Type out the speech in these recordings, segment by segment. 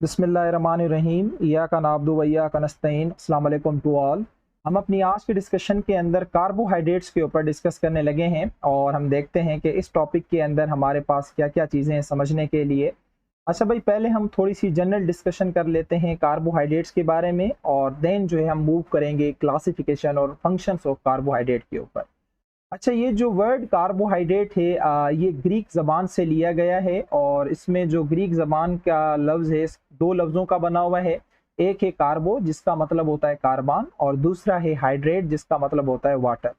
बिस्मिल्लाहिर्रहमानिर्रहीम इय्याका नअब्दु व इय्याका नस्तईन। अस्सलाम वालेकुम टू ऑल। हम अपनी आज के डिस्कशन के अंदर कार्बोहाइड्रेट्स के ऊपर डिस्कस करने लगे हैं और हम देखते हैं कि इस टॉपिक के अंदर हमारे पास क्या क्या चीज़ें हैं समझने के लिए। अच्छा भाई, पहले हम थोड़ी सी जनरल डिस्कशन कर लेते हैं कार्बोहाइड्रेट्स के बारे में और देन जो है हम मूव करेंगे क्लासिफिकेशन और फंक्शंस ऑफ कार्बोहाइड्रेट के ऊपर। अच्छा, ये जो वर्ड कार्बोहाइड्रेट है ये ग्रीक ज़बान से लिया गया है और इसमें जो ग्रीक ज़बान का लफ्ज़ है दो लफ्ज़ों का बना हुआ है। एक है कार्बो जिसका मतलब होता है कार्बन और दूसरा है हाइड्रेट जिसका मतलब होता है वाटर।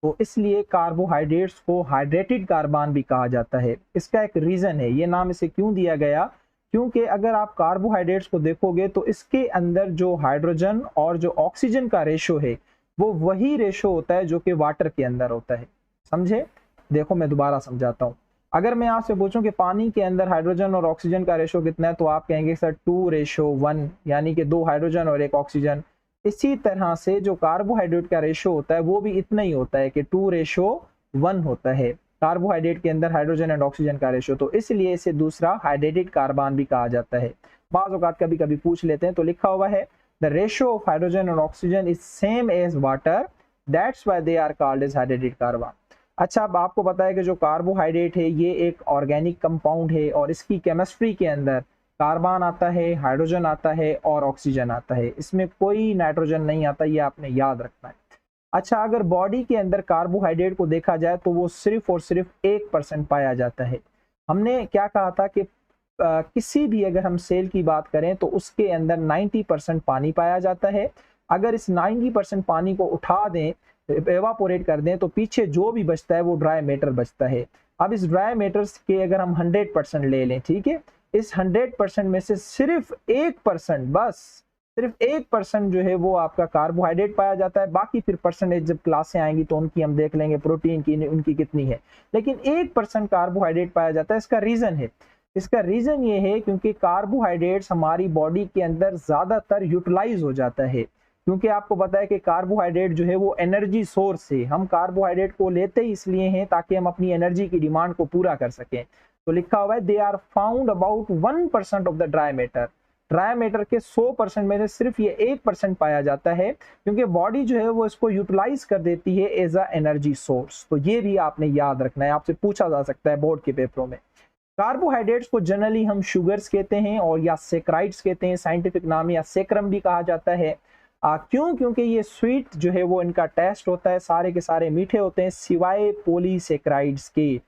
तो इसलिए कार्बोहाइड्रेट्स को हाइड्रेटेड कार्बन भी कहा जाता है। इसका एक रीज़न है, ये नाम इसे क्यों दिया गया, क्योंकि अगर आप कार्बोहाइड्रेट्स को देखोगे तो इसके अंदर जो हाइड्रोजन और जो ऑक्सीजन का रेशो है वो वही रेशो होता है जो कि वाटर के अंदर होता है। समझे? देखो मैं दोबारा समझाता हूँ। अगर मैं आपसे पूछूं कि पानी के अंदर हाइड्रोजन और ऑक्सीजन का रेशो कितना है तो आप कहेंगे सर 2:1, यानी कि 2 हाइड्रोजन और 1 ऑक्सीजन। इसी तरह से जो कार्बोहाइड्रेट का रेशो होता है वो भी इतना ही होता है कि 2:1 होता है कार्बोहाइड्रेट के अंदर हाइड्रोजन एंड ऑक्सीजन का रेशो। तो इसलिए इसे दूसरा हाइड्रेटेड कार्बन भी कहा जाता है। बाज़ औक़ात कभी कभी पूछ लेते हैं तो लिखा हुआ है the ratio of hydrogen and oxygen is same as water, that's why they are called as hydrated carbon। अच्छा, अब आपको पता है कि जो कार्बोहाइड्रेट है ये एक ऑर्गेनिक कंपाउंड है और इसकी केमिस्ट्री के अंदर कार्बन आता है, हाइड्रोजन आता है और ऑक्सीजन आता है। इसमें कोई नाइट्रोजन नहीं आता, ये आपने याद रखना है। अच्छा, अगर बॉडी के अंदर कार्बोहाइड्रेट को देखा जाए तो वो सिर्फ और सिर्फ 1% पाया जाता है। हमने क्या कहा था कि किसी भी अगर हम सेल की बात करें तो उसके अंदर 90% पानी पाया जाता है। अगर इस 90% पानी को उठा दें, एवापोरेट कर दें, तो पीछे जो भी बचता है वो ड्राई मैटर बचता है। अब इस ड्राई मैटर्स के अगर हम 100% ले लें, ठीक है, इस 100% में से सिर्फ 1%, बस सिर्फ 1% जो है वो आपका कार्बोहाइड्रेट पाया जाता है। बाकी फिर परसेंटेज जब क्लासें आएंगी तो उनकी हम देख लेंगे, प्रोटीन की उनकी कितनी है, लेकिन 1% कार्बोहाइड्रेट पाया जाता है। इसका रीजन ये है क्योंकि कार्बोहाइड्रेट्स हमारी बॉडी के अंदर ज्यादातर यूटिलाइज हो जाता है। क्योंकि आपको पता है कि कार्बोहाइड्रेट जो है वो एनर्जी सोर्स है। हम कार्बोहाइड्रेट को लेते ही इसलिए हैं ताकि हम अपनी एनर्जी की डिमांड को पूरा कर सकें। तो लिखा हुआ है they are found about 1% of the dry matter. Dry matter के 100% में से सिर्फ ये 1% पाया जाता है क्योंकि बॉडी जो है वो इसको यूटिलाइज कर देती है एज अ एनर्जी सोर्स। तो ये भी आपने याद रखना है, आपसे पूछा जा सकता है बोर्ड के पेपरों में। कार्बोहाइड्रेट्स को जनरली हम शुगर्स कहते हैं और या सेक्राइड्स कहते हैं, साइंटिफिक नाम या सेक्रम भी कहा जाता है। क्यों? क्योंकि ये स्वीट जो है वो इनका टेस्ट होता है, सारे के सारे मीठे होते हैं सिवाय पॉलीसेक्राइड्स के।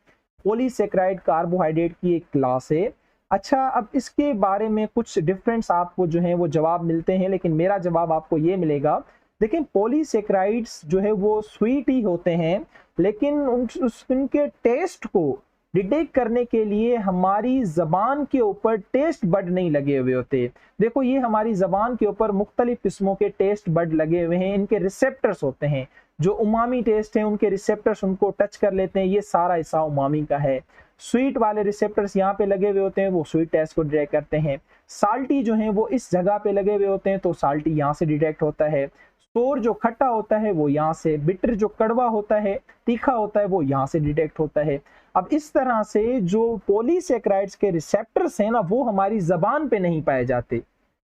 पॉलीसेक्राइड कार्बोहाइड्रेट की एक क्लास है। अच्छा, अब इसके बारे में कुछ डिफरेंस आपको जो है वो जवाब मिलते हैं, लेकिन मेरा जवाब आपको ये मिलेगा। देखिए, पॉलीसेक्राइड्स जो है वो स्वीट ही होते हैं, लेकिन उनके टेस्ट को डिटेक्ट करने के लिए हमारी जबान के ऊपर टेस्ट बड नहीं लगे हुए होते। देखो, ये हमारी जबान के ऊपर मुख्तलिफ किस्मों के टेस्ट बड लगे हुए हैं, इनके रिसेप्टर्स होते हैं। जो उमामी टेस्ट है उनके रिसेप्टर्स उनको टच कर लेते हैं, ये सारा हिस्सा उमामी का है। स्वीट वाले रिसेप्टर्स यहाँ पे लगे हुए होते हैं, वो स्वीट टेस्ट को डिटेक्ट करते हैं। साल्टी जो है वो इस जगह पे लगे हुए होते हैं, तो साल्टी यहाँ से डिटेक्ट होता है। सोर जो खट्टा होता है वो यहाँ से, बिटर जो कड़वा होता है, तीखा होता है, वो यहाँ से डिटेक्ट होता है। अब इस तरह से जो पॉलीसेक्राइड्स के रिसेप्टर्स हैं ना वो हमारी जबान पे नहीं पाए जाते,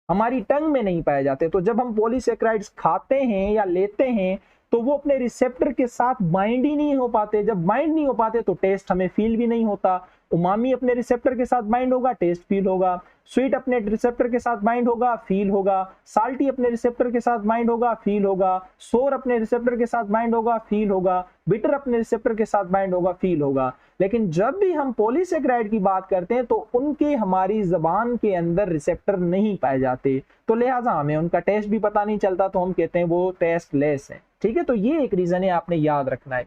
हमारी टंग में नहीं पाए जाते। तो जब हम पॉलीसेक्राइड्स खाते हैं या लेते हैं तो वो अपने रिसेप्टर के साथ बाइंड ही नहीं हो पाते। जब बाइंड नहीं हो पाते तो टेस्ट हमें फील भी नहीं होता। उमामी अपने रिसेप्टर के साथ बाइंड होगा, टेस्ट फील होगा। स्वीट अपने रिसेप्टर के साथ बाइंड होगा, फील होगा। साल्टी अपने रिसेप्टर के साथ बाइंड होगा, फील होगा। सोर अपने रिसेप्टर के साथ बाइंड होगा, फील होगा। बिटर अपने रिसेप्टर के साथ बाइंड होगा, फील होगा। लेकिन जब भी हम पॉलीसेक्राइड की बात करते हैं तो उनके हमारी जबान के अंदर रिसेप्टर नहीं पाए जाते, तो लिहाजा हमें उनका टेस्ट भी पता नहीं चलता, तो हम कहते हैं वो टेस्ट लेस है। ठीक है, तो ये एक रीजन है, आपने याद रखना है।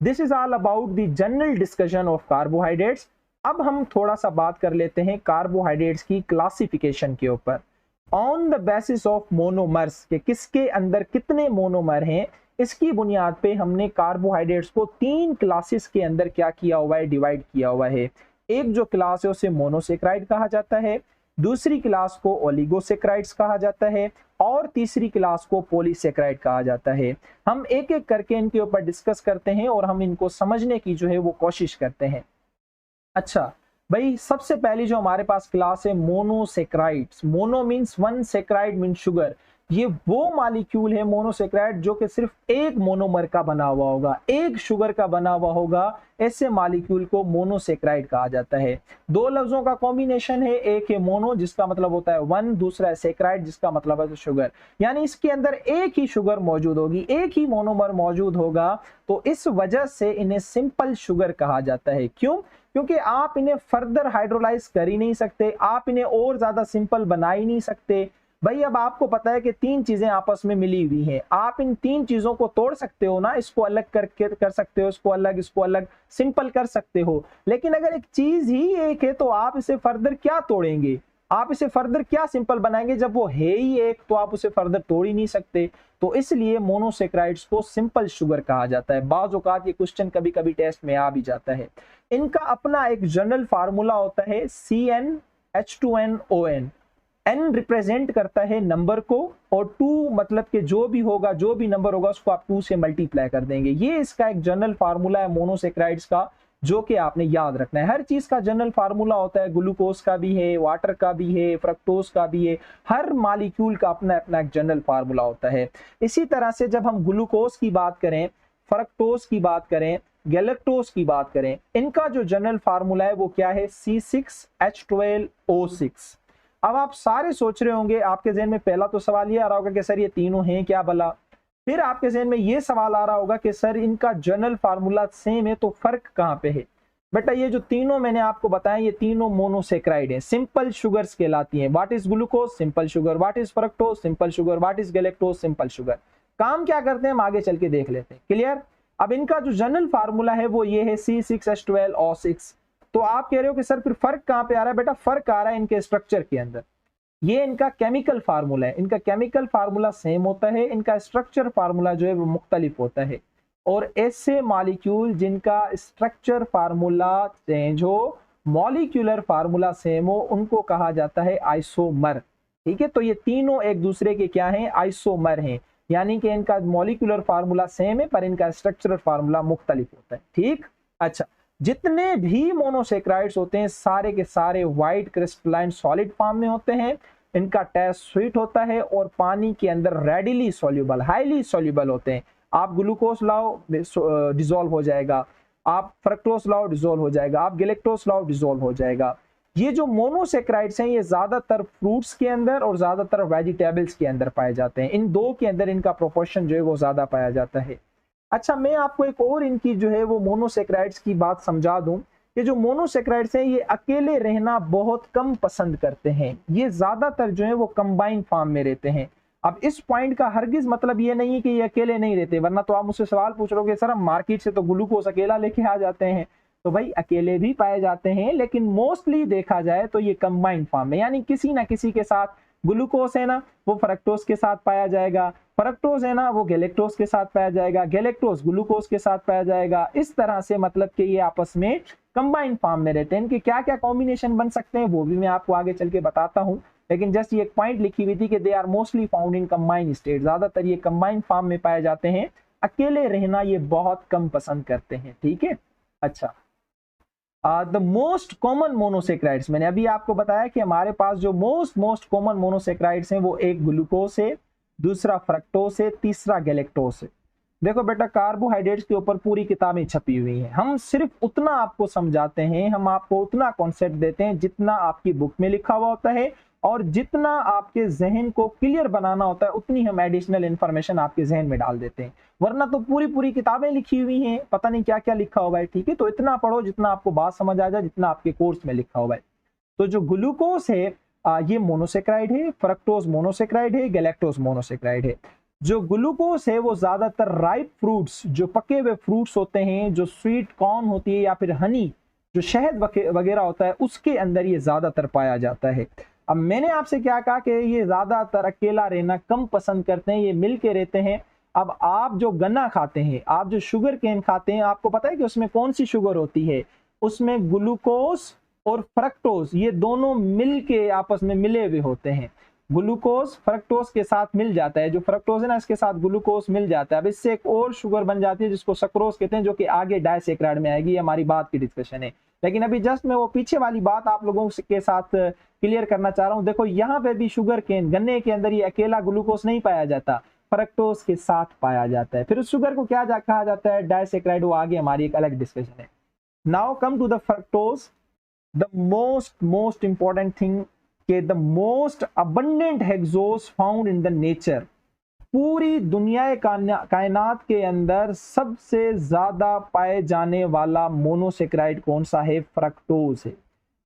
This is all about the general discussion of carbohydrates. अब हम थोड़ा सा बात कर लेते हैं कार्बोहाइड्रेट्स की क्लासिफिकेशन के ऊपर। On the basis of monomers, के किसके अंदर कितने मोनोमर हैं, इसकी बुनियाद पे हमने कार्बोहाइड्रेट्स को 3 क्लासेस के अंदर क्या किया हुआ है, डिवाइड किया हुआ है। एक जो क्लास है उसे मोनोसेक्राइड कहा जाता है, दूसरी क्लास को ओलिगोसेक्राइड्स कहा जाता है और तीसरी क्लास को पॉलीसेक्राइड कहा जाता है। हम एक एक करके इनके ऊपर डिस्कस करते हैं और हम इनको समझने की जो है वो कोशिश करते हैं। अच्छा, भाई सबसे पहली जो हमारे पास क्लास है monosaccharides. Mono means one, saccharide means sugar. ये वो मॉलिक्यूल है मोनोसेक्राइड जो कि सिर्फ एक मोनोमर का बना हुआ होगा, एक शुगर का बना हुआ होगा। ऐसे मॉलिक्यूल को मोनोसेक्राइड कहा जाता है। दो लफ्जों का कॉम्बिनेशन है, एक है मोनो जिसका मतलब होता है वन, दूसरा है सेक्राइड जिसका मतलब है शुगर। यानी इसके अंदर एक ही शुगर मौजूद होगी, एक ही मोनोमर मौजूद होगा, तो इस वजह से इन्हें सिंपल शुगर कहा जाता है। क्यों? क्योंकि आप इन्हें फर्दर हाइड्रोलाइज कर ही नहीं सकते, आप इन्हें और ज्यादा सिंपल बना ही नहीं सकते। भाई अब आपको पता है कि तीन चीजें आपस में मिली हुई हैं, आप इन तीन चीजों को तोड़ सकते हो ना, इसको अलग करके कर सकते हो, इसको अलग सिंपल कर सकते हो। लेकिन अगर एक चीज ही एक है तो आप इसे फर्दर क्या तोड़ेंगे, आप इसे फर्दर क्या सिंपल बनाएंगे? जब वो है ही एक तो आप उसे फर्दर तोड़ ही नहीं सकते। तो इसलिए मोनोसेक्राइड्स को सिंपल शुगर कहा जाता है। बाज़ औक़ात ये क्वेश्चन कभी कभी टेस्ट में आ भी जाता है। इनका अपना एक जनरल फार्मूला होता है CnH2nOn। n रिप्रेजेंट करता है नंबर को, और 2 मतलब कि जो भी होगा, जो भी नंबर होगा उसको आप 2 से मल्टीप्लाई कर देंगे। ये इसका एक जनरल फार्मूला है मोनोसेक्राइड्स का, जो कि आपने याद रखना है। हर चीज का जनरल फार्मूला होता है, ग्लूकोज का भी है, वाटर का भी है, फ्रक्टोज का भी है। हर मॉलिक्यूल का अपना अपना एक जनरल फार्मूला होता है। इसी तरह से जब हम ग्लूकोज की बात करें, फ्रक्टोज की बात करें, गैलेक्टोज की बात करें, इनका जो जनरल फार्मूला है वो क्या है? C6H12O6। अब आप सारे सोच रहे होंगे, आपके जहन में पहला तो सवाल ये आ रहा होगा कि सर ये तीनों हैं क्या भला। फिर आपके जहन में ये सवाल आ रहा होगा कि सर इनका जनरल फार्मूला सेम है तो फर्क कहां पे है? बेटा ये जो तीनों मैंने आपको बताया, ये तीनों मोनोसेक्राइड हैं, सिंपल शुगर्स कहलाती हैं। What is glucose? Simple sugar. What is fructose? Simple sugar. What is galactose? Simple sugar. काम क्या करते हैं हम आगे चल के देख लेते हैं। क्लियर? अब इनका जो जनरल फार्मूला है वो ये है C6H12O6। तो आप कह रहे हो कि सर फिर फर्क कहां पे आ रहा है? बेटा फर्क आ रहा है इनके स्ट्रक्चर के अंदर। ये इनका केमिकल फार्मूला है, इनका केमिकल फार्मूला सेम होता है, इनका स्ट्रक्चर फार्मूला जो है वो मुख्तलिफ होता है। और ऐसे मॉलिक्यूल जिनका स्ट्रक्चर फार्मूला चेंज हो, मॉलिक्यूलर फार्मूला सेम हो, उनको कहा जाता है आइसोमर। ठीक है, तो ये तीनों एक दूसरे के क्या हैं? आइसोमर हैं। यानी कि इनका मॉलिक्यूलर फार्मूला सेम है पर इनका स्ट्रक्चरल फार्मूला मुख्तलिफ होता है। ठीक, अच्छा, जितने भी मोनोसेक्राइड्स होते हैं सारे के सारे व्हाइट क्रिस्टलाइन सॉलिड फॉर्म में होते हैं। इनका टेस्ट स्वीट होता है और पानी के अंदर रेडिली सॉल्युबल, हाईली सॉल्युबल होते हैं। आप ग्लूकोज लाओ डिसॉल्व हो जाएगा, आप फ्रक्टोज लाओ डिसॉल्व हो जाएगा, आप गैलेक्टोज लाओ डिसॉल्व हो जाएगा। ये जो मोनोसेक्राइड्स हैं ये ज्यादातर फ्रूट्स के अंदर और ज्यादातर वेजिटेबल्स के अंदर पाए जाते हैं। इन दो के अंदर इनका प्रोपोर्शन जो है वो ज्यादा पाया जाता है। अच्छा, मैं आपको एक और इनकी जो है वो मोनोसेक्राइड्स की बात समझा दूं। ये जो मोनोसेक्राइड्स हैं ये अकेले रहना बहुत कम पसंद करते हैं, ये ज्यादातर जो है वो कंबाइन फॉर्म में रहते हैं। अब इस पॉइंट का हरगिज मतलब ये नहीं है कि ये अकेले नहीं रहते, वरना तो आप मुझसे सवाल पूछ रहे हो सर हम मार्केट से तो ग्लूकोज अकेला लेके आ जाते हैं। तो भाई अकेले भी पाए जाते हैं, लेकिन मोस्टली देखा जाए तो ये कंबाइन फॉर्म में, यानी किसी ना किसी के साथ, ग्लूकोज है ना वो फ्रक्टोज के साथ पाया जाएगा, फ्रक्टोज है ना वो गैलेक्टोज के साथ पाया जाएगा, गैलेक्टोज ग्लूकोज के साथ पाया जाएगा। इस तरह से मतलब कि ये आपस में कंबाइंड फॉर्म में रहते हैं। इनके क्या क्या कॉम्बिनेशन बन सकते हैं वो भी मैं आपको आगे चल के बताता हूं, लेकिन जस्ट ये एक पॉइंट लिखी हुई थी कि they are mostly found in combined state. ज्यादातर ये कंबाइंड फॉर्म में पाए जाते हैं, अकेले रहना ये बहुत कम पसंद करते हैं। ठीक है, अच्छा, द मोस्ट कॉमन मोनोसेक्राइड्स, मैंने अभी आपको बताया कि हमारे पास जो मोस्ट कॉमन मोनोसेक्राइड्स हैं वो एक ग्लूकोज है, दूसरा फ्रक्टोज है, तीसरा गैलेक्टोज है। देखो बेटा कार्बोहाइड्रेट्स के ऊपर पूरी किताबें छपी हुई हैं, हम सिर्फ उतना आपको समझाते हैं, हम आपको उतना कॉन्सेप्ट देते हैं जितना आपकी बुक में लिखा हुआ होता है, और जितना आपके जहन को क्लियर बनाना होता है उतनी हम एडिशनल इंफॉर्मेशन आपके जहन में डाल देते हैं। वरना तो पूरी किताबें लिखी हुई हैं, पता नहीं क्या क्या लिखा होगा है। ठीक है, तो इतना पढ़ो जितना आपको बात समझ आ जाए, जितना आपके कोर्स में लिखा हुआ है। तो जो ग्लूकोज है ये मोनोसेक्राइड है, फ्रक्टोज मोनोसेक्राइड है, गैलेक्टोज मोनोसेक्राइड है। जो ग्लूकोज है वो ज्यादातर राइप फ्रूट्स, जो पके हुए फ्रूट्स होते हैं, जो स्वीट कॉर्न होती है या फिर हनी, जो शहद वगैरह होता है, उसके अंदर ये ज्यादातर पाया जाता है। अब मैंने आपसे क्या कहा कि ये ज्यादातर अकेला रहना कम पसंद करते हैं, ये मिल के रहते हैं। अब आप जो गन्ना खाते हैं, आप जो शुगर केन खाते हैं, आपको पता है कि उसमें कौन सी शुगर होती है? उसमें ग्लूकोज और फ्रक्टोज ये दोनों मिल के आपस में मिले हुए होते हैं। ग्लूकोज फ्रक्टोज के साथ मिल जाता है, जो फ्रक्टोज है ना इसके साथ ग्लूकोज मिल जाता है। अब इससे एक और शुगर बन जाती है जिसको सक्रोज कहते हैं, जो कि आगे डाइसैकराइड में आएगी, हमारी बात की डिस्कशन है। लेकिन अभी जस्ट मैं वो पीछे वाली बात आप लोगों के साथ क्लियर करना चाह रहा हूँ। देखो यहाँ पे भी शुगर केन गन्ने के अंदर ये अकेला ग्लूकोज नहीं पाया जाता, फ्रक्टोज के साथ पाया जाता है। फिर उस शुगर को क्या कहा जाता है, डाइसैकराइड। वो आगे हमारी एक अलग डिस्कशन है। Now come to the fructose, the most important thing के the most abundant hexose found in the nature. पूरी दुनिया कायनात के अंदर सबसे ज्यादा पाए जाने वाला मोनोसेक्राइड कौन सा है, फ्रक्टोज है।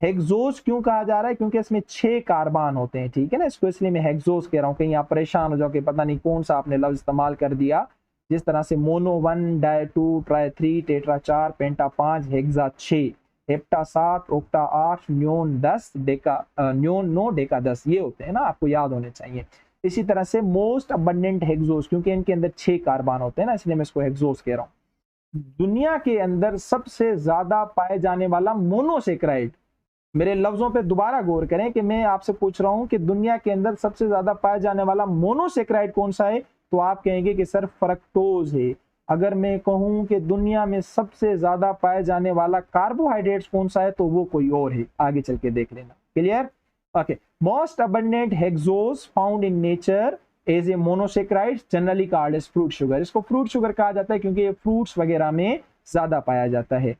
हेक्सोज क्यों कहा जा रहा है, क्योंकि इसमें 6 कार्बन होते हैं, ठीक है ना, इसको इसलिए मैं हेक्सोज कह रहा हूं। कहीं आप परेशान हो जाओ कि पता नहीं कौन सा आपने लफ्ज इस्तेमाल कर दिया। जिस तरह से मोनो 1, डाई 2, ट्राई 3, टेट्रा 4, पेंटा 5, hexa 6, hepta 7, octa 8, neon 10, Deka neon 9, Deka 10, ये होते हैं ना, आपको याद होने चाहिए। इसी तरह से मोस्ट अबंडेंट हेक्सोज, क्योंकि इनके अंदर 6 कार्बन होते हैं ना, इसलिए मैं इसको हेक्सोज कह रहा हूँ। दुनिया के अंदर सबसे ज्यादा पाए जाने वाला मोनोसेक्राइड, मेरे लफ्जों पे दोबारा गौर करें कि मैं आपसे पूछ रहा हूं कि दुनिया के अंदर सबसे ज्यादा पाया जाने वाला मोनोसेक्राइड कौन सा है, तो आप कहेंगे कि सर फ्रक्टोज है। अगर मैं कहूं कि दुनिया में सबसे ज्यादा पाए जाने वाला कार्बोहाइड्रेट्स कौन सा है, तो वो कोई और है, आगे चल के देख लेना। Clear? Okay. Most abundant hexose found in nature as a monosaccharide generally called as fruit sugar. इसको फ्रूट शुगर कहा जाता है क्योंकि ये फ्रूट्स वगैरह में ज्यादा पाया जाता है।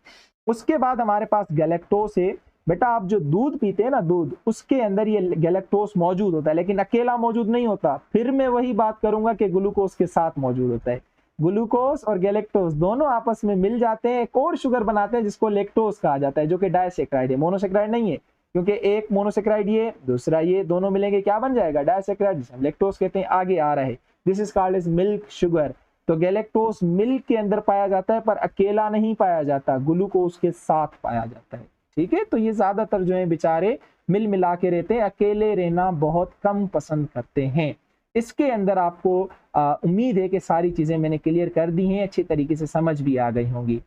उसके बाद हमारे पास गैलेक्टोस है। बेटा आप जो दूध पीते हैं ना, दूध, उसके अंदर ये गैलेक्टोस मौजूद होता है, लेकिन अकेला मौजूद नहीं होता। फिर मैं वही बात करूंगा कि ग्लूकोज के साथ मौजूद होता है। ग्लूकोज और गैलेक्टोस दोनों आपस में मिल जाते हैं, एक और शुगर बनाते हैं जिसको लेक्टोज कहा जाता है, जो कि डाइसैकराइड है, मोनोसेक्राइड नहीं है। क्योंकि एक मोनोसेक्राइड ये, दूसरा ये, दोनों मिलेंगे क्या बन जाएगा, डाइसैकराइड, जिसे हम लेक्टोज कहते हैं। आगे आ रहा है, this is called as milk sugar. तो गैलेक्टोस मिल्क के अंदर पाया जाता है, पर अकेला नहीं पाया जाता, ग्लूकोज के साथ पाया जाता है। ठीक है, तो ये ज्यादातर जो है बेचारे मिल मिला के रहते हैं, अकेले रहना बहुत कम पसंद करते हैं। इसके अंदर आपको उम्मीद है कि सारी चीजें मैंने क्लियर कर दी हैं, अच्छी तरीके से समझ भी आ गई होंगी।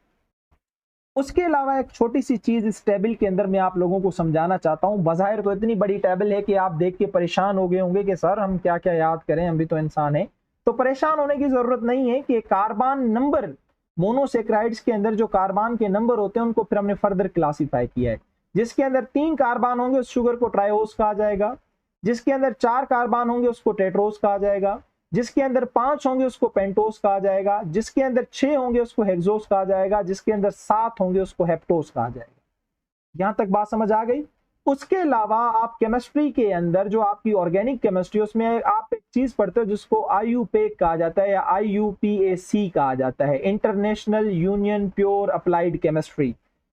उसके अलावा एक छोटी सी चीज इस टेबल के अंदर मैं आप लोगों को समझाना चाहता हूं। बाहिर तो इतनी बड़ी टेबल है कि आप देख के परेशान हो गए होंगे कि सर हम क्या क्या याद करें, हम भी तो इंसान हैं। तो परेशान होने की जरूरत नहीं है कि कार्बन नंबर, मोनोसेक्राइड्स के अंदर जो कार्बन के नंबर होते हैं उनको फिर हमने फर्दर क्लासिफाई किया है। जिसके अंदर 3 कार्बन होंगे उस शुगर को ट्रायोज कहा जाएगा, जिसके अंदर 4 कार्बन होंगे उसको टेट्रोज कहा जाएगा, जिसके अंदर 5 होंगे उसको पेंटोज कहा जाएगा, जिसके अंदर 6 होंगे उसको हेक्सोज कहा जाएगा, जिसके अंदर 7 होंगे उसको हेप्टोज कहा जाएगा। यहां तक बात समझ आ गई? उसके अलावा आप केमिस्ट्री के अंदर जो आपकी ऑर्गेनिक केमिस्ट्री, उसमें आप एक चीज पढ़ते हो जिसको IUPAC कहा जाता है या IUPAC कहा जाता है, international union pure applied chemistry.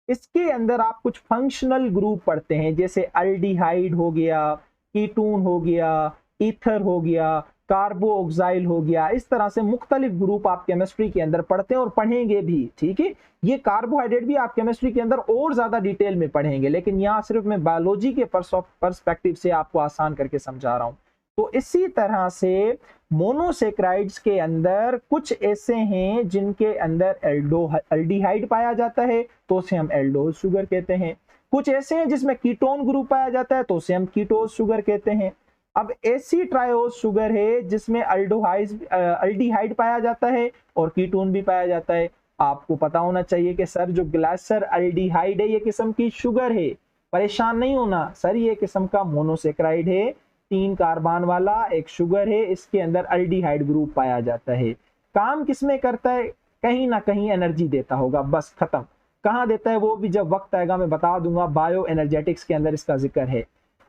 इसके अंदर आप कुछ फंक्शनल ग्रुप पढ़ते हैं, जैसे अल्डिहाइड हो गया, कीटोन हो गया, ईथर हो गया, कार्बोक्साइल हो गया। इस तरह से मुख्तलिफ ग्रुप आप केमिस्ट्री के अंदर पढ़ते हैं और पढ़ेंगे भी। ठीक है, ये कार्बोहाइड्रेट भी आप केमिस्ट्री के अंदर और ज्यादा डिटेल में पढ़ेंगे, लेकिन यहाँ सिर्फ मैं बायोलॉजी के पर्सपेक्टिव से आपको आसान करके समझा रहा हूँ। तो इसी तरह से मोनोसेक्राइड्स के अंदर कुछ ऐसे हैं जिनके अंदर अल्डिहाइड पाया जाता है, तो उसे हम एल्डोज शुगर कहते हैं। कुछ ऐसे हैं जिसमें कीटोन ग्रुप पाया जाता है, तो उसे हम कीटोज शुगर कहते हैं। अब ऐसी ट्रायोज शुगर है जिसमें अल्डिहाइड पाया जाता है और कीटोन भी पाया जाता है। आपको पता होना चाहिए कि सर जो ग्लाइसर अल्डिहाइड है ये किस्म की शुगर है, परेशान नहीं होना सर, ये किस्म का मोनोसेक्राइड है, 3 कार्बन वाला एक शुगर है, इसके अंदर अल्डिहाइड ग्रुप पाया जाता है। काम किसमें करता है, कहीं ना कहीं एनर्जी देता होगा, बस खत्म। कहाँ देता है वो भी जब वक्त आएगा मैं बता दूंगा, बायो एनर्जेटिक्स के अंदर इसका जिक्र है।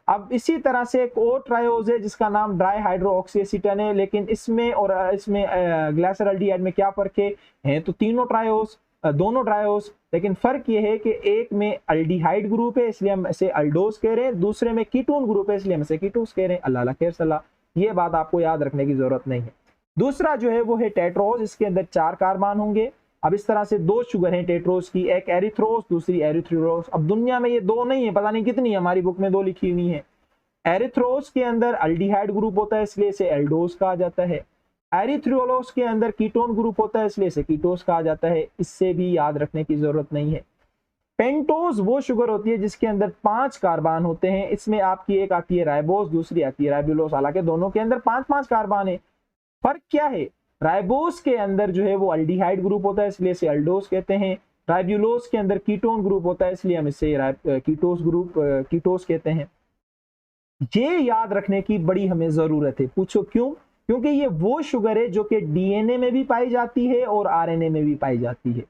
अब इसी तरह से एक और ट्रायोज है जिसका नाम ड्राई हाइड्रोक्सीएसीटन है, लेकिन इसमें और इसमें ग्लाइसर अल्डिहाइड में क्या फर्क है तो तीनों ट्रायोज, दोनों ट्रायोज, लेकिन फर्क ये है कि एक में अल्डिहाइड ग्रुप है इसलिए हम इसे अल्डोज कह रहे हैं, दूसरे में कीटोन ग्रुप है इसलिए हम इसे कीटोज कह रहे हैं। अल्लाह खैर सलाह, ये बात आपको याद रखने की जरूरत नहीं है। दूसरा जो है वो है टेट्रोज, इसके अंदर 4 कार्बन होंगे। अब इस तरह से 2 शुगर हैं टेट्रोज की, एक एरिथ्रोज दूसरी एरिथ्रोज। अब दुनिया में ये 2 नहीं है, पता नहीं कितनी है, हमारी बुक में 2 लिखी हुई है। एरिथ्रोज के अंदर अल्डिहाइड ग्रुप होता है इसलिए इसे एल्डोज कहा जाता है। एरिथ्रोलोज के अंदर कीटोन ग्रुप होता है इसलिए इसे कीटोज कहा जाता है। इससे भी याद रखने की जरूरत नहीं है। पेंटोज वो शुगर होती है जिसके अंदर 5 कार्बन होते हैं। इसमें आपकी एक आती है राइबोस, दूसरी आती है राइबुलोस, हालांकि दोनों के अंदर 5-5 कार्बन है। फर्क क्या है, राइबोस के अंदर जो है वो अल्डिहाइड ग्रुप होता है, इसलिए इसे अल्डोस कहते हैं। राइबुलोस के अंदर कीटोन ग्रुप होता है, इसलिए हम इसे कीटोस कहते हैं। ये याद रखने की बड़ी हमें जरूरत है। पूछो क्यों? क्योंकि ये वो शुगर है जो कि डीएनए में भी पाई जाती है और आरएनए में भी पाई जाती है।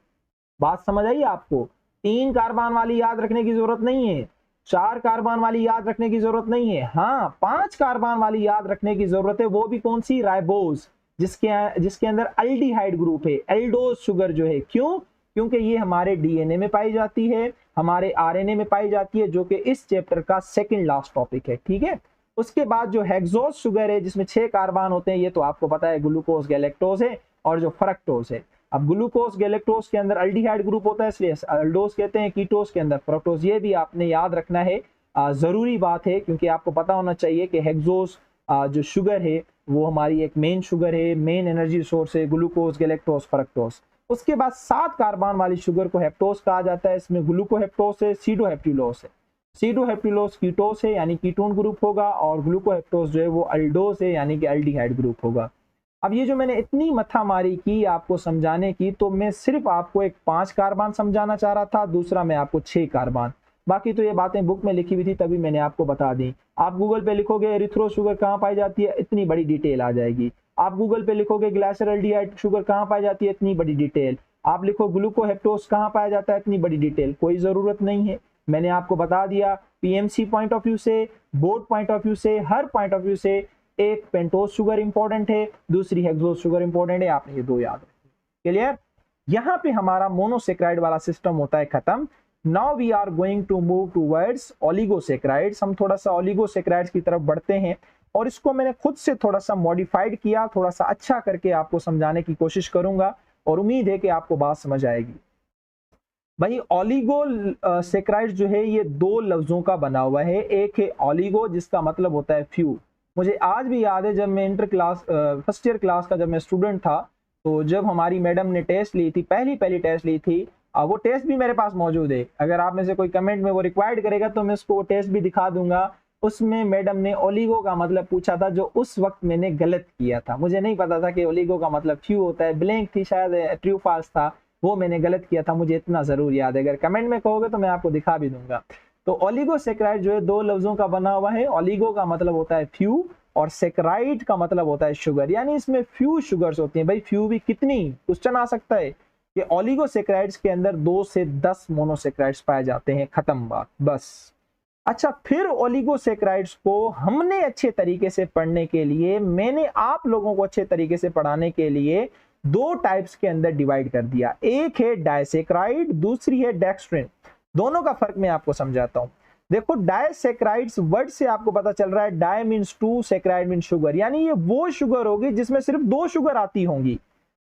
बात समझ आई आपको? 3 कार्बन वाली याद रखने की जरूरत नहीं है, 4 कार्बन वाली याद रखने की जरूरत नहीं है, हाँ 5 कार्बन वाली याद रखने की जरूरत है। वो भी कौन सी? राइबोस, जिसके अंदर अल्डिहाइड ग्रुप है, एल्डोस शुगर जो है। क्यों? क्योंकि ये हमारे डीएनए में पाई जाती है, हमारे आरएनए में पाई जाती है, जो कि इस चैप्टर का सेकंड लास्ट टॉपिक है। ठीक है, उसके बाद जो हेक्सोस शुगर है जिसमें 6 कार्बन होते हैं, ये तो आपको पता है, ग्लूकोज गैलेक्टोज है और जो फ्रक्टोज है। अब ग्लूकोज गैलेक्टोज के अंदर अल्डिहाइड ग्रुप होता है, इसलिए अल्डोज कहते हैं। कीटोज के अंदर फ्रक्टोज, ये भी आपने याद रखना है, जरूरी बात है, क्योंकि आपको पता होना चाहिए कि हेक्सोस जो शुगर है वो हमारी एक मेन शुगर है, मेन एनर्जी सोर्स है, ग्लूकोज गैलेक्टोज फ्रक्टोज। उसके बाद 7 कार्बन वाली शुगर को हेप्टोस कहा जाता है, इसमें ग्लूकोहेप्टोस है, सीडोहेप्टिलोस है। सीडोहेप्टिलोस कीटोस है यानी कीटोन ग्रुप होगा, और ग्लूकोहेप्टोस जो है वो अल्डोस है यानी कि अल्डिहाइड ग्रुप होगा। अब ये जो मैंने इतनी मथामारी की आपको समझाने की, तो मैं सिर्फ आपको एक 5 कार्बन समझाना चाह रहा था, दूसरा मैं आपको 6 कार्बन। बाकी तो ये बातें बुक में लिखी हुई थी, तभी मैंने आपको बता दी। आप गूगल पे लिखोगे एरिथ्रो शुगर कहाँ पाई जाती है, इतनी बड़ी डिटेल आ जाएगी। आप गूगल पे लिखोगे ग्लाइसरल्डिहाइड शुगर कहाँ पाई जाती है, इतनी बड़ी डिटेल। आप लिखो ग्लूकोहेप्टोस कहाँ पाया जाता है, इतनी बड़ी डिटेल कोई जरूरत नहीं है। मैंने आपको बता दिया, पीएमसी पॉइंट ऑफ व्यू से, बोर्ड पॉइंट ऑफ व्यू से, हर पॉइंट ऑफ व्यू से एक पेंटोस शुगर इंपॉर्टेंट है, दूसरी हेक्सोस शुगर इंपॉर्टेंट है। आपने ये दो याद रखनी। क्लियर? यहाँ पे हमारा मोनोसेक्राइड वाला सिस्टम होता है खत्म। Now we are going to move towards oligosaccharides. हम थोड़ा सा ओलिगोसेक्राइड्स की तरफ बढ़ते हैं, और इसको मैंने खुद से थोड़ा सा मॉडिफाइड किया, थोड़ा सा अच्छा करके आपको समझाने की कोशिश करूंगा, और उम्मीद है कि आपको बात समझ आएगी। भाई ओलिगोसेक्राइड जो है ये 2 लफ्जों का बना हुआ है। एक है ओलिगो, जिसका मतलब होता है फ्यू। मुझे आज भी याद है, जब मैं फर्स्ट ईयर क्लास का जब मैं स्टूडेंट था, तो जब हमारी मैडम ने टेस्ट ली थी, पहली टेस्ट ली थी, वो टेस्ट भी मेरे पास मौजूद है। अगर आप में से कोई कमेंट में वो रिक्वायर्ड करेगा तो मैं उसको वो टेस्ट भी दिखा दूंगा। उसमें मैडम ने ओलिगो का मतलब पूछा था, जो उस वक्त मैंने गलत किया था। मुझे नहीं पता था कि ओलिगो का मतलब फ्यू होता है, ब्लैंक थी शायद, ट्रू फॉल्स था, वो मैंने गलत किया था। मुझे इतना जरूर याद है, अगर कमेंट में कहोगे तो मैं आपको दिखा भी दूंगा। तो ओलिगोसेक्राइड जो है 2 लफ्जों का बना हुआ है। ओलिगो का मतलब होता है फ्यू, और सेक्राइड का मतलब होता है शुगर, यानी इसमें फ्यू शुगर्स होती हैं। भाई फ्यू भी कितनी? क्वेश्चन आ सकता है कि ओलिगोसेक्राइड्स के अंदर 2 से 10 मोनोसेक्राइड्स पाए जाते हैं, खत्म बात, बस। अच्छा, फिर ओलिगोसेक्राइड्स को हमने अच्छे तरीके से पढ़ने के लिए, मैंने आप लोगों को अच्छे तरीके से पढ़ाने के लिए 2 टाइप्स के अंदर डिवाइड कर दिया। एक है डायसेक्राइड, दूसरी है डेक्स्ट्रिन। दोनों का फर्क मैं आपको समझाता हूं। देखो, डायसेक्राइड्स वर्ड से आपको पता चल रहा है, di means 2, saccharide means sugar, यानी ये वो शुगर होगी जिसमें सिर्फ 2 शुगर आती होंगी।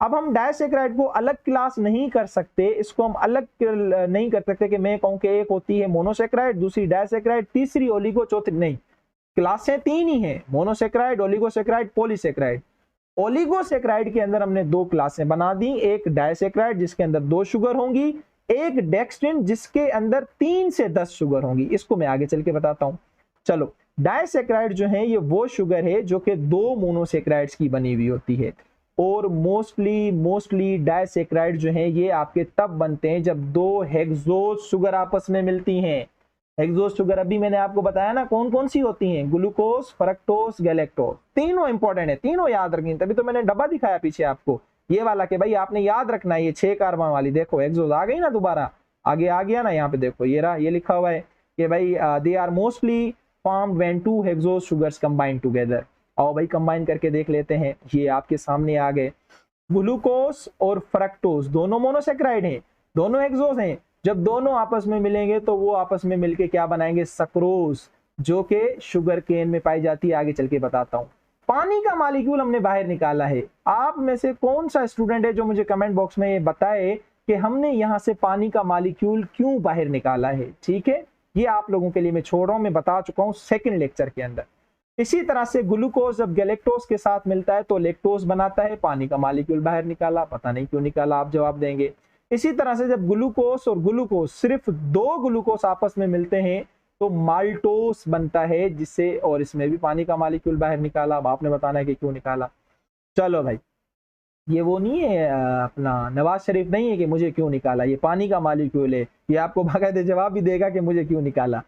अब हम डायसेक्राइड को अलग क्लास नहीं कर सकते, इसको हम अलग नहीं कर सकते कि मैं कहूं कि एक होती है मोनोसेक्राइड, दूसरी डायसेक्राइड, तीसरी ओलिगो, चौथी नहीं। क्लासें 3 ही हैं, मोनोसेक्राइड, ओलिगोसेक्राइड, पॉलीसेक्राइड। ओलिगोसेक्राइड के अंदर हमने 2 क्लासें बना दी, एक डायसेक्राइड जिसके अंदर 2 शुगर होंगी, एक डेक्स्ट्रिन जिसके अंदर 3 से 10 शुगर होंगी। इसको मैं आगे चल के बताता हूं। चलो, डायसेक्राइड जो है ये वो शुगर है जो कि 2 मोनोसेक्राइड्स की बनी हुई होती है, और मोस्टली डायसेक्राइड जो है ये आपके तब बनते हैं जब 2 हेक्सोस शुगर आपस में मिलती हैं। हेक्सोस शुगर अभी मैंने आपको बताया ना कौन कौन सी होती हैं, ग्लूकोज, फ्रक्टोज, गैलेक्टोज। तीनों इंपॉर्टेंट है, तीनों याद रखनी, तभी तो मैंने डब्बा दिखाया पीछे आपको ये वाला कि भाई आपने याद रखना है। ये 6 कार्बन वाली देखो, हेक्सोस आ गई ना, दोबारा आगे आ गया ना, यहाँ पे देखो ये रहा, ये लिखा हुआ है कि भाई they are mostly formed when 2 hexose sugars combine together. आओ भाई कंबाइन करके देख लेते हैं, ये आपके सामने आ गए। ग्लूकोज और फ्रक्टोज दोनों मोनोसेक्राइड हैं, दोनों हेक्सोस हैं। जब दोनों आपस में मिलेंगे तो वो आपस में मिलके क्या बनाएंगे, सक्रोज, जो कि शुगर केन में पाई जाती है। आगे चल के बताता हूँ। पानी का मॉलिक्यूल हमने बाहर निकाला है। आप में से कौन सा स्टूडेंट है जो मुझे कमेंट बॉक्स में ये बताए कि हमने यहाँ से पानी का मॉलिक्यूल क्यों बाहर निकाला है? ठीक है, ये आप लोगों के लिए मैं छोड़ रहा हूँ, मैं बता चुका हूँ सेकंड लेक्चर के अंदर। इसी तरह से ग्लूकोज जब गैलेक्टोज के साथ मिलता है तो लेक्टोज बनाता है, पानी का मॉलिक्यूल बाहर निकाला, पता नहीं क्यों निकाला, आप जवाब देंगे। इसी तरह से जब ग्लूकोस और ग्लूकोस सिर्फ दो ग्लूकोस आपस में मिलते हैं तो माल्टोस बनता है, जिससे, और इसमें भी पानी का मॉलिक्यूल बाहर निकाला। अब आपने बताना है कि क्यों निकाला। चलो भाई, ये वो नहीं है अपना नवाज शरीफ नहीं है कि मुझे क्यों निकाला, ये पानी का मॉलिक्यूल है। ये आपको बाकायदे जवाब भी देगा कि मुझे क्यों निकाला,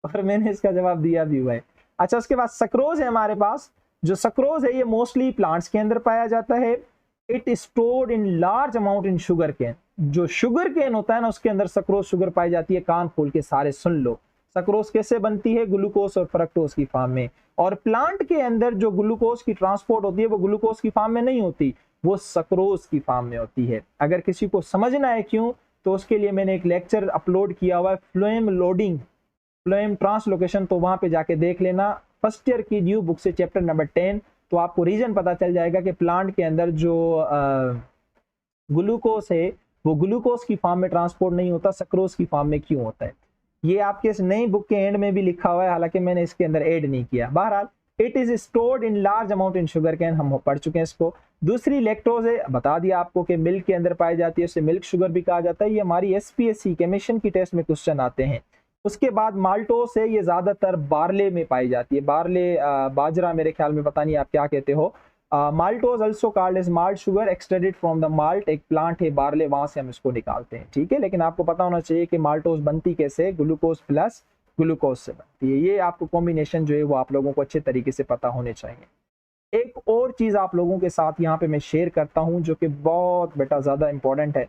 और मैंने इसका जवाब दिया भी हुआ है। अच्छा, उसके बाद सक्रोज है हमारे पास। जो सक्रोज है ये मोस्टली प्लांट्स के अंदर पाया जाता है। It stored in large amount in sugar cane. जो शुगर केन होता है ना, उसके अंदर सक्रोज शुगर पाई जाती है। कान खोल के सारे सुन लो। सक्रोज कैसे बनती है? ग्लूकोस और फ्रक्टोज की फॉर्म में। और प्लांट के अंदर जो ग्लूकोज की ट्रांसपोर्ट होती है वो ग्लूकोज की फॉर्म में नहीं होती, वो सक्रोज की फॉर्म में होती है। अगर किसी को समझना है क्यों, तो उसके लिए मैंने एक लेक्चर अपलोड किया हुआ है, फ्लोएम लोडिंग, फ्लोएम ट्रांसलोकेशन, तो वहां पे जाके देख लेना, फर्स्ट ईयर की न्यू बुक से चैप्टर नंबर 10। तो आपको रीजन पता चल जाएगा कि प्लांट के अंदर जो ग्लूकोस है वो ग्लूकोस की फॉर्म में ट्रांसपोर्ट नहीं होता, सक्रोज की फॉर्म में क्यों होता है। ये आपके इस नई बुक के एंड में भी लिखा हुआ है, हालांकि मैंने इसके अंदर ऐड नहीं किया। बहरहाल, it is stored in large amount in sugar cane, हम पढ़ चुके हैं इसको। दूसरी लैक्टोज है, बता दिया आपको कि मिल्क के अंदर पाई जाती है, उसे मिल्क शुगर भी कहा जाता है। ये हमारी एसपीएससी केमिस्ट्री की टेस्ट में क्वेश्चन आते हैं। उसके बाद माल्टोस है, ये ज्यादातर बार्ले में पाई जाती है। बार्ले, बाजरा मेरे ख्याल में, पता नहीं आप क्या कहते हो। Maltose also called as malt sugar extracted from the malt, एक प्लांट है बार्ले, वहां से हम इसको निकालते हैं। ठीक है, लेकिन आपको पता होना चाहिए कि माल्टोज बनती कैसे, ग्लूकोज प्लस ग्लूकोज से बनती है। ये आपको कॉम्बिनेशन जो है वो आप लोगों को अच्छे तरीके से पता होने चाहिए। एक और चीज आप लोगों के साथ यहाँ पे मैं शेयर करता हूँ जो कि बहुत बेटा ज्यादा इंपॉर्टेंट है।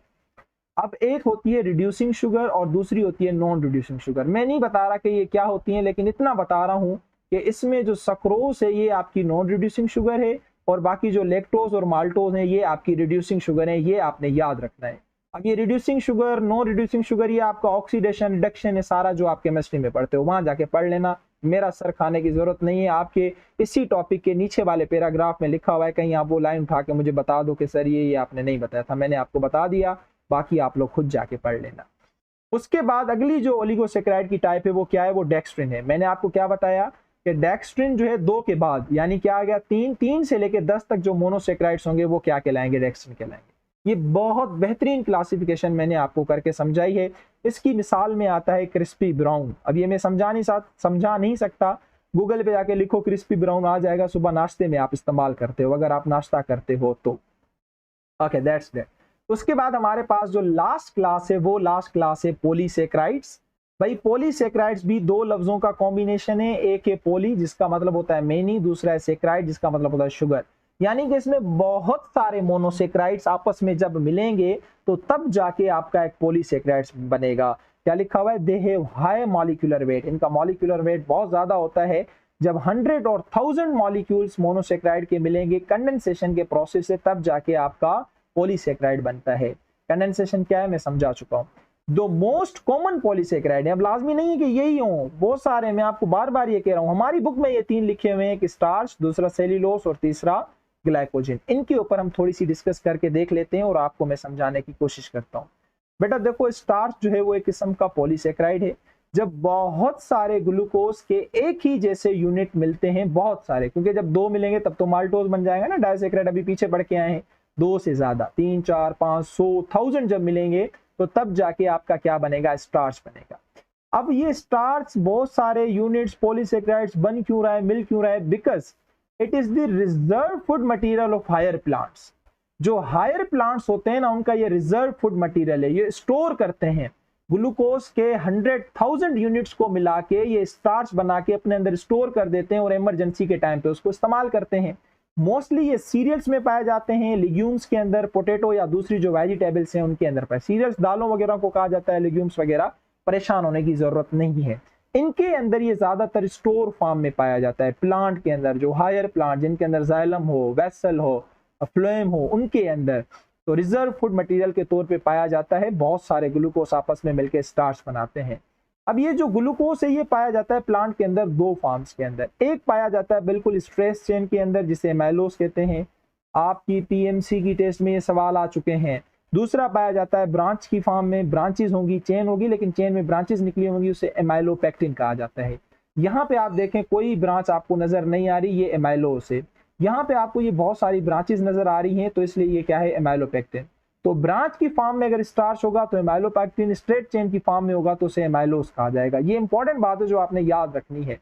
अब एक होती है रिड्यूसिंग शुगर और दूसरी होती है नॉन रिड्यूसिंग शुगर। मैं नहीं बता रहा कि ये क्या होती है, लेकिन इतना बता रहा हूँ कि इसमें जो सक्रोज है ये आपकी नॉन रिड्यूसिंग शुगर है, और बाकी जो लैक्टोज और माल्टोज है ये आपकी रिड्यूसिंग शुगर है। ये आपने याद रखना है। अब ये reducing sugar, non reducing sugar, ये आपका ऑक्सीडेशन रिडक्शन है, सारा जो आप केमिस्ट्री में पढ़ते हो वहां जाके पढ़ लेना। मेरा सर खाने की जरूरत नहीं है। आपके इसी टॉपिक के नीचे वाले पैराग्राफ में लिखा हुआ है, कहीं आप वो लाइन उठा के मुझे बता दो कि सर ये आपने नहीं बताया था। मैंने आपको बता दिया, बाकी आप लोग खुद जाके पढ़ लेना। उसके बाद अगली जो ओलिगोसेक्राइड की टाइप है वो क्या है? वो डेक्स्ट्रिन है। मैंने आपको क्या बताया कि डेक्स्ट्रिन जो है 2 के बाद, यानी क्या आ गया 3 से लेकर 10 तक जो मोनोसेक्राइड्स होंगे वो क्या कहलाएंगे? डेक्स्ट्रिन कहलाएंगे। ये बहुत बेहतरीन क्लासिफिकेशन मैंने आपको करके समझाई है। इसकी मिसाल में आता है क्रिस्पी ब्राउन। अब ये मैं समझा नहीं सकता, गूगल पे जाके लिखो क्रिस्पी ब्राउन, आ जाएगा। सुबह नाश्ते में आप इस्तेमाल करते हो, अगर आप नाश्ता करते हो तो। Okay, that's that. उसके बाद हमारे पास जो लास्ट क्लास है वो लास्ट क्लास है पॉलीसेक्राइड्स। भाई पॉलीसेक्राइड्स भी 2 लफ्जों का कॉम्बिनेशन है। एक है पॉली जिसका मतलब होता है मेनी, दूसरा है सेक्राइड जिसका मतलब होता है शुगर। यानी कि इसमें बहुत सारे मोनोसेक्राइड्स आपस में जब मिलेंगे तो तब जाके आपका एक पॉलीसेक्राइड्स बनेगा। क्या लिखा हुआ है? They have high molecular weight. इनका मॉलिक्यूलर वेट बहुत ज्यादा होता है। जब 100 और 1000 मॉलिक्यूल्स मोनोसेक्राइड के मिलेंगे कंडेंसेशन के प्रोसेस से, तब जाके आपका पॉलीसेक्राइड बनता है। कंडेंसेशन क्या है मैं समझा चुका हूं। दो मोस्ट कॉमन पॉलीसेक्राइड है, अब लाजमी नहीं है कि यही हो, बहुत सारे, मैं आपको बार बार ये कह रहा हूं। हमारी बुक में ये 3 लिखे हुए हैं, एक स्टार्च, दूसरा सेल्यूलोस और तीसरा ग्लाइकोजन। इनके ऊपर हम थोड़ी सी डिस्कस करके देख लेते हैं और आपको मैं समझाने की कोशिश करता हूं। बेटा देखो, स्टार्च जो है वो एक किस्म का पॉलीसेक्राइड है। जब बहुत सारे ग्लूकोज के एक ही जैसे यूनिट मिलते हैं, बहुत सारे, क्योंकि जब 2 मिलेंगे तब तो माल्टोज बन जाएगा ना, डाइसेक्राइड अभी पीछे बढ़ के आए हैं। 2 से ज्यादा, 3, 4, 5, 100, 1000 जब मिलेंगे तो तब जाके आपका क्या बनेगा? स्टार्च बनेगा। अब ये स्टार्च बहुत सारे यूनिट्स पॉलीसेक्राइड्स बन क्यों रहा है, मिल क्यों रहा है? Because it is the reserve food material of higher plants. जो हायर प्लांट्स होते हैं ना, उनका ये रिजर्व फूड मटेरियल है, ये स्टोर करते हैं ग्लूकोज के 100,000 यूनिट्स को मिला के, ये स्टार्च बना के अपने अंदर स्टोर कर देते हैं और इमरजेंसी के टाइम पे उसको इस्तेमाल करते हैं। मोस्टली ये सीरियल्स में पाए जाते हैं, लिग्यूम्स के अंदर, पोटैटो या दूसरी जो वेजिटेबल्स हैं उनके अंदर पाए। सीरियल्स दालों वगैरह को कहा जाता है, लिग्यूम्स वगैरह, परेशान होने की जरूरत नहीं है। इनके अंदर ये ज्यादातर स्टोर फॉर्म में पाया जाता है। प्लांट के अंदर, जो हायर प्लांट जिनके अंदर जाइलम हो, वेसल हो, फ्लोएम हो, उनके अंदर तो रिजर्व फूड मटेरियल के तौर पे पाया जाता है। बहुत सारे ग्लूकोज आपस में मिलकर स्टार्च बनाते हैं। अब ये जो ग्लूकोज है ये पाया जाता है प्लांट के अंदर 2 फॉर्म्स के अंदर। एक पाया जाता है बिल्कुल स्ट्रेस चेन के अंदर जिसे एमाइलोज कहते हैं, आपकी पीएमसी की टेस्ट में ये सवाल आ चुके हैं। दूसरा पाया जाता है ब्रांच की फॉर्म में, ब्रांचेस होंगी, चेन होगी लेकिन चेन में ब्रांचेस निकली होंगी, उसे एमाइलोपेक्टिन कहा जाता है। यहाँ पे आप देखें कोई ब्रांच आपको नजर नहीं आ रही, ये एमाइलोज है। यहाँ पे आपको ये बहुत सारी ब्रांचेस नजर आ रही हैं, तो इसलिए ये क्या है? एमाइलोपेक्टिन। तो ब्रांच की फॉर्म में अगर स्टार्च होगा तो एमाइलोपेक्टिन, स्ट्रेट चेन की फॉर्म में होगा तो उसे एमाइलोज कहा जाएगा। ये इंपॉर्टेंट बात है जो आपने याद रखनी है।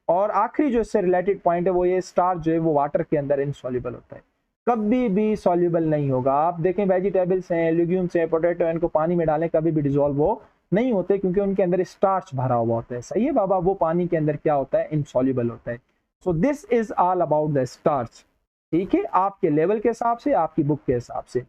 और आखिरी जो इससे रिलेटेड पॉइंट है वो ये, स्टार्च जो है वो वाटर के अंदर इनसॉल्युबल होता है, कभी भी सॉल्युबल नहीं होगा। आप देखें वेजिटेबल्स हैं, लिग्यूम्स हैं, पोटैटो, इनको पानी में डालें कभी भी डिजोल्व वो नहीं होते, क्योंकि उनके अंदर स्टार्च भरा हुआ होता है। सही है बाबा, वो पानी के अंदर क्या होता है, इनसॉल्युबल होता है। So this is all about the starch. ठीक है, आपके लेवल के हिसाब से, आपकी बुक के हिसाब से।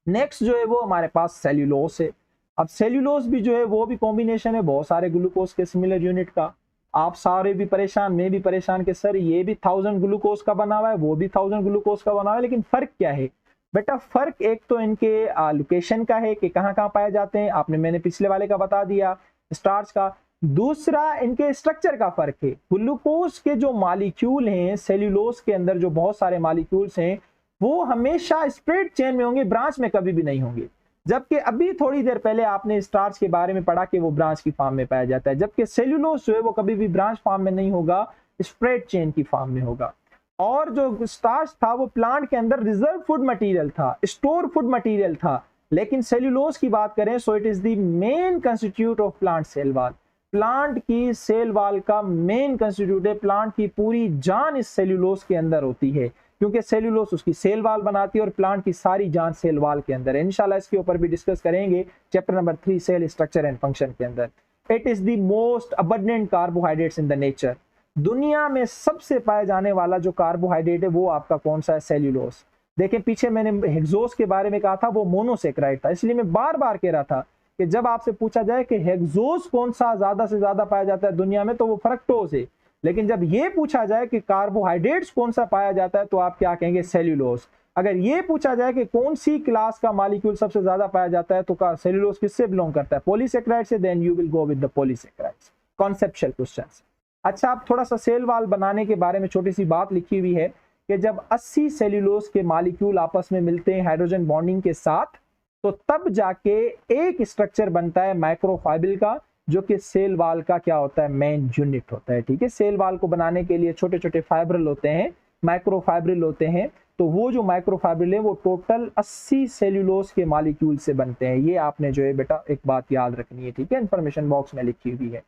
नेक्स्ट जो है वो हमारे पास सेल्यूलोस है। अब सेल्यूलोस भी जो है वो भी कॉम्बिनेशन है बहुत सारे ग्लूकोज के सिमिलर यूनिट का। आप सारे भी परेशान, मैं भी परेशान कि सर ये भी 1000 ग्लूकोज का बना हुआ है, वो भी 1000 ग्लूकोज का बना हुआ है, लेकिन फर्क क्या है बेटा? फर्क एक तो इनके लोकेशन का है कि कहाँ कहाँ पाए जाते हैं, मैंने पिछले वाले का बता दिया स्टार्च का। दूसरा इनके स्ट्रक्चर का फर्क है। ग्लूकोज के जो मॉलिक्यूल हैं सेल्यूलोस के अंदर, जो बहुत सारे मॉलिक्यूल्स हैं, वो हमेशा स्ट्रेट चेन में होंगे, ब्रांच में कभी भी नहीं होंगे। जबकि अभी थोड़ी देर पहले आपने स्टार्च के बारे में पढ़ा कि वो ब्रांच की फॉर्म में पाया जाता है, जबकि सेल्यूलोस जो है वो कभी भी ब्रांच फॉर्म में नहीं होगा, स्प्रेड चेन की फॉर्म में होगा। और जो स्टार्च था वो प्लांट के अंदर रिजर्व फूड मटेरियल था, स्टोर फूड मटेरियल था। लेकिन सेल्यूलोस की बात करें so it is the main constitute of plant cell wall. Plant की सेल वॉल का मेन कंस्टिट्यूट है, प्लांट की पूरी जान इस सेल्यूलोस के अंदर होती है, क्योंकि सेल्यूलोस उसकी सेल वाल बनाती है और प्लांट की सारी जान सेल वाल के अंदर है। इंशाल्लाह इसके ऊपर भी डिस्कस करेंगे chapter number 3 cell structure and function के अंदर। It is the most abundant carbohydrates in the nature. दुनिया में सबसे पाए जाने वाला जो कार्बोहाइड्रेट है वो आपका कौन सा है? सेल्यूलोस। देखें पीछे मैंने हेक्सोस के बारे में कहा था, वो मोनोसेक्राइड था, इसलिए मैं बार बार कह रहा था कि जब आपसे पूछा जाए कि हेक्सोस कौन सा ज्यादा से ज्यादा पाया जाता है दुनिया में, तो वो फ्रक्टोज है। लेकिन जब ये पूछा जाए कि कार्बोहाइड्रेट्स कौन सा पाया जाता है तो आप क्या कहेंगे? सेल्यूलोस। अगर ये पूछा जाए कि कौन सी क्लास का मॉलिक्यूल सबसे ज्यादा पाया जाता है तो सेल्यूलोस किससे बिलोंग करता है? पॉलीसेक्राइड से। Then you will go with the polysaccharides. Conceptual questions. अच्छा, आप थोड़ा सा सेल वाल बनाने के बारे में छोटी सी बात लिखी हुई है कि जब 80 सेल्यूलोस के मॉलिक्यूल आपस में मिलते हैं हाइड्रोजन बॉन्डिंग के साथ, तो तब जाके एक स्ट्रक्चर बनता है माइक्रोफाइब्रिल का, जो कि सेल वाल का क्या होता है? मेन यूनिट होता है। ठीक है, सेल वाल को बनाने के लिए छोटे छोटे फाइब्रिल होते हैं, माइक्रोफाइब्रिल होते हैं। तो वो जो माइक्रोफाइब्रिल है वो टोटल 80 सेल्यूलोस के मॉलिक्यूल से बनते हैं। ये आपने जो है बेटा एक बात याद रखनी है, ठीक है, इंफॉर्मेशन बॉक्स में लिखी हुई है।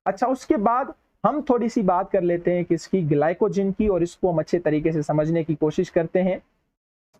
अच्छा, उसके बाद हम थोड़ी सी बात कर लेते हैं किसकी? ग्लाइकोजिन की, और इसको हम अच्छे तरीके से समझने की कोशिश करते हैं।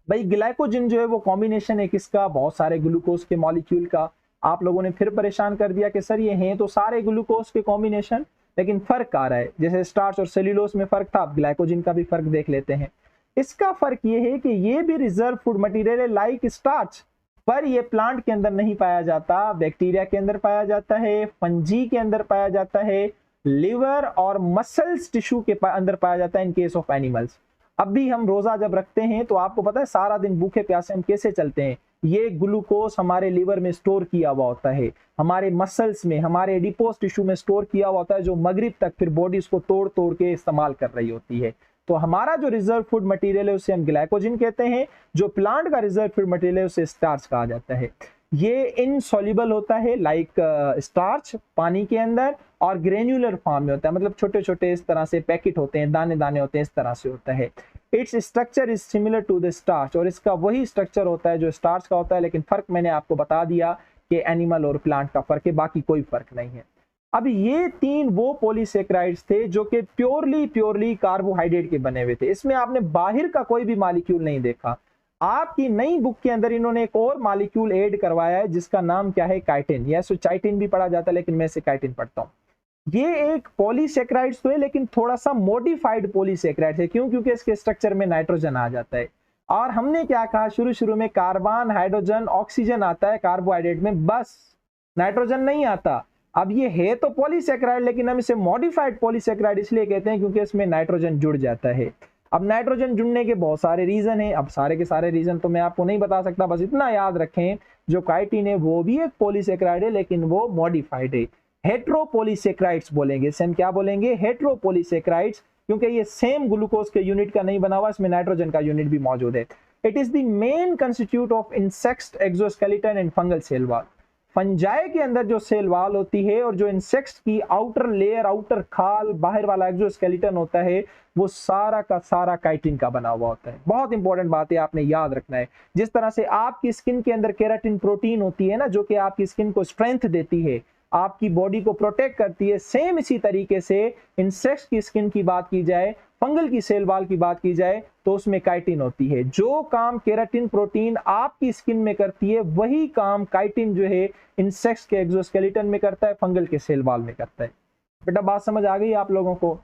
भाई ग्लाइकोजिन जो है वो कॉम्बिनेशन है किसका? बहुत सारे ग्लूकोज के मॉलिक्यूल का। आप लोगों ने फिर परेशान कर दिया कि सर ये हैं तो सारे ग्लूकोज के कॉम्बिनेशन, लेकिन फर्क आ रहा है। जैसे स्टार्च और सेल्यूलोस में फर्क था, ग्लाइकोजिन का भी फर्क देख लेते हैं। इसका फर्क ये है कि ये भी रिजर्व फूड मटेरियल है लाइक स्टार्च, पर ये प्लांट के अंदर नहीं पाया जाता, बैक्टीरिया के अंदर पाया जाता है, फंजी के अंदर पाया जाता है, लिवर और मसल्स टिश्यू के अंदर पाया जाता है इन केस ऑफ एनिमल्स। अब भी हम रोजा जब रखते हैं तो आपको पता है सारा दिन भूखे प्यासे हम कैसे चलते हैं? ये ग्लूकोज हमारे लीवर में स्टोर किया हुआ होता है, हमारे मसल्स में, हमारे एडिपोज टिश्यू में स्टोर किया हुआ होता है, जो मगरिब तक फिर बॉडी उसको तोड़ तोड़ के इस्तेमाल कर रही होती है। तो हमारा जो रिजर्व फूड मटेरियल है उसे हम ग्लाइकोजिन कहते हैं, जो प्लांट का रिजर्व फूड मटेरियल है उसे स्टार्च कहा जाता है। ये इनसॉल्युबल होता है लाइक स्टार्च पानी के अंदर, और ग्रेन्युलर फॉर्म में होता है, मतलब छोटे छोटे इस तरह से पैकेट होते हैं, दाने दाने होते हैं, इस तरह से होता है। Its structure is similar to the starch, और इसका वही स्ट्रक्चर होता है जो स्टार्च का होता है, लेकिन फर्क मैंने आपको बता दिया कि एनिमल और प्लांट का फर्क है, बाकी कोई फर्क नहीं है। अब ये तीन वो पॉलीसेक्राइड्स थे जो कि प्योरली कार्बोहाइड्रेट के बने हुए थे। इसमें आपने बाहर का कोई भी मॉलिक्यूल नहीं देखा। आपकी नई बुक के अंदर इन्होंने एक और मॉलिक्यूल ऐड करवाया है जिसका नाम क्या है? काइटिन। या चाइटिन भी पढ़ा जाता है, लेकिन मैं इसे काइटिन पढ़ता हूँ। ये एक पॉलीसेक्राइड्स तो है, लेकिन थोड़ा सा मॉडिफाइड पॉलीसेक्राइड है। क्यों? क्योंकि इसके स्ट्रक्चर में नाइट्रोजन आ जाता है। और हमने क्या कहा शुरू में? कार्बन, हाइड्रोजन, ऑक्सीजन आता है कार्बोहाइड्रेट में, बस नाइट्रोजन नहीं आता। अब ये है तो पॉलीसेक्राइड, लेकिन हम इसे मॉडिफाइड पॉलीसेक्राइड इसलिए कहते हैं क्योंकि इसमें नाइट्रोजन जुड़ जाता है। अब नाइट्रोजन जुड़ने के बहुत सारे रीजन हैं, अब सारे के सारे रीजन तो मैं आपको नहीं बता सकता, बस इतना याद रखें जो काइटिन है वो भी एक पॉलीसेक्राइड है, लेकिन वो मॉडिफाइड है। हेट्रोपॉलीसेक्राइड्स बोलेंगे इसे, हम क्या बोलेंगे? हेट्रोपॉलीसेक्राइड्स, क्योंकि ये सेम ग्लूकोज के यूनिट का नहीं बना हुआ, इसमें नाइट्रोजन का यूनिट भी मौजूद है। It is the main constitute of insect, exoskeleton and fungal cell wall. Fungi के अंदर जो सेल वॉल होती है और जो इंसेक्ट्स की आउटर लेयर, आउटर खाल, बाहर वाला एक्सोस्केलेटन होता है, वो सारा का सारा काइटिन का बना हुआ होता है। बहुत इंपॉर्टेंट बात है, आपने याद रखना है। जिस तरह से आपकी स्किन के अंदर केराटिन प्रोटीन होती है ना, जो कि आपकी स्किन को स्ट्रेंथ देती है, आपकी बॉडी को प्रोटेक्ट करती है, सेम इसी तरीके से इंसेक्ट्स की स्किन की बात की जाए, फंगल की सेल वॉल की बात की जाए, तो उसमें काइटिन होती है। जो काम केराटिन प्रोटीन आपकी स्किन में करती है, वही काम काइटिन जो है इंसेक्ट्स के एक्सोस्केलेटन में करता है, फंगल के सेल वॉल में करता है। बेटा बात समझ आ गई आप लोगों को?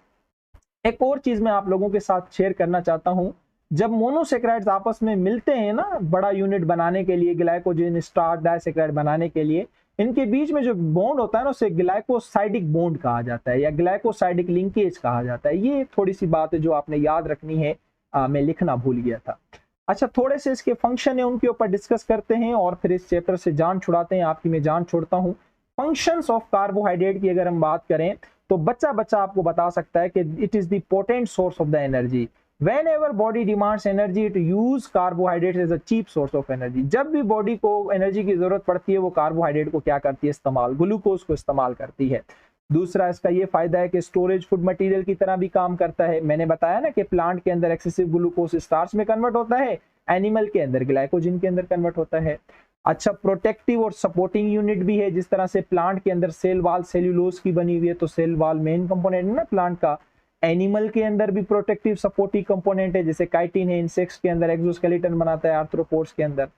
एक और चीज मैं आप लोगों के साथ शेयर करना चाहता हूं। जब मोनोसेक्राइड्स आपस में मिलते हैं ना, बड़ा यूनिट बनाने के लिए, ग्लाइकोजन स्टार्च डाइसेक्राइड बनाने के लिए, इनके बीच में जो बॉन्ड होता है ना, उसे ग्लाइकोसाइडिक बॉन्ड कहा जाता है या ग्लाइकोसाइडिक लिंकेज कहा जाता है। ये थोड़ी सी बात है जो आपने याद रखनी है, मैं लिखना भूल गया था। अच्छा, थोड़े से इसके फंक्शन है उनके ऊपर डिस्कस करते हैं और फिर इस चैप्टर से जान छुड़ाते हैं। आपकी मैं जान छोड़ता हूँ। फंक्शंस ऑफ कार्बोहाइड्रेट की अगर हम बात करें तो बच्चा आपको बता सकता है कि it is the potent source of the energy. Whenever body demands energy, it use carbohydrates as a cheap source of energy। जब भी बॉडी को एनर्जी की जरूरत पड़ती है, वो कार्बोहाइड्रेट को क्या करती है? इस्तेमाल, ग्लूकोज को इस्तेमाल करती है। दूसरा इसका ये फायदा है कि स्टोरेज फूड मटेरियल की तरह भी काम करता है। मैंने बताया ना कि प्लांट के अंदर एक्सेसिव ग्लूकोज स्टार्च में कन्वर्ट होता है, एनिमल के अंदर ग्लाइकोजन के अंदर कन्वर्ट होता है। अच्छा, प्रोटेक्टिव और सपोर्टिंग यूनिट भी है। जिस तरह से प्लांट के अंदर सेल वॉल सेल्यूलोज की बनी हुई है, तो सेल वॉल मेन कंपोनेंट है ना प्लांट का। एनिमल के अंदर भी प्रोटेक्टिव सपोर्टिव कंपोनेंट है, जैसे काइटिन है, इंसेक्ट्स के अंदर एक्सोस्केलेटन बनाता है, आर्थ्रोपोड्स के अंदर।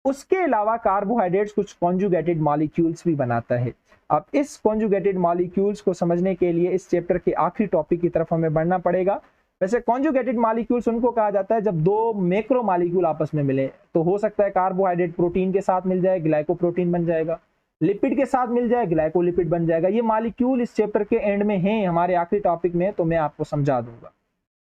उसके अलावा कार्बोहाइड्रेट्स कुछ कॉन्जुगेटेड मॉलिक्यूल्स भी बनाता है। अब इस कॉन्जुगेटेड मॉलिक्यूल्स को समझने के लिए इस चैप्टर के आखिरी टॉपिक की तरफ हमें बढ़ना पड़ेगा। वैसे कॉन्जुगेटेड मॉलिक्यूल्स उनको कहा जाता है जब दो मैक्रो मॉलिक्यूल आपस में मिले। तो हो सकता है कार्बोहाइड्रेट प्रोटीन के साथ मिल जाए, ग्लाइकोप्रोटीन बन जाएगा, लिपिड के साथ मिल जाए, ग्लाइकोलिपिड बन जाएगा। ये मॉलिक्यूल इस चैप्टर के एंड में हैं, हमारे आखिरी टॉपिक में, तो मैं आपको समझा दूंगा।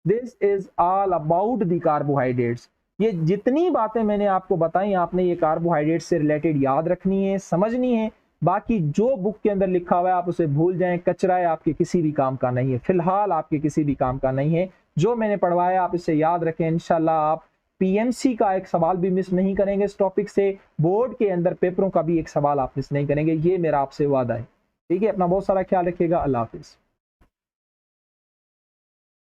This is all about the carbohydrates. ये जितनी बातें मैंने आपको बताई, आपने ये कार्बोहाइड्रेट से रिलेटेड याद रखनी है, समझनी है। बाकी जो बुक के अंदर लिखा हुआ है आप उसे भूल जाएं, कचरा है, आपके किसी भी काम का नहीं है, फिलहाल आपके किसी भी काम का नहीं है। जो मैंने पढ़वाया आप इसे याद रखें। इंशाल्लाह आप पीएमसी का एक सवाल भी मिस नहीं करेंगे इस टॉपिक से, बोर्ड के अंदर पेपरों का भी एक सवाल आप मिस नहीं करेंगे, ये मेरा आपसे वादा है। ठीक है, अपना बहुत सारा ख्याल रखिएगा। अल्लाह हाफिज।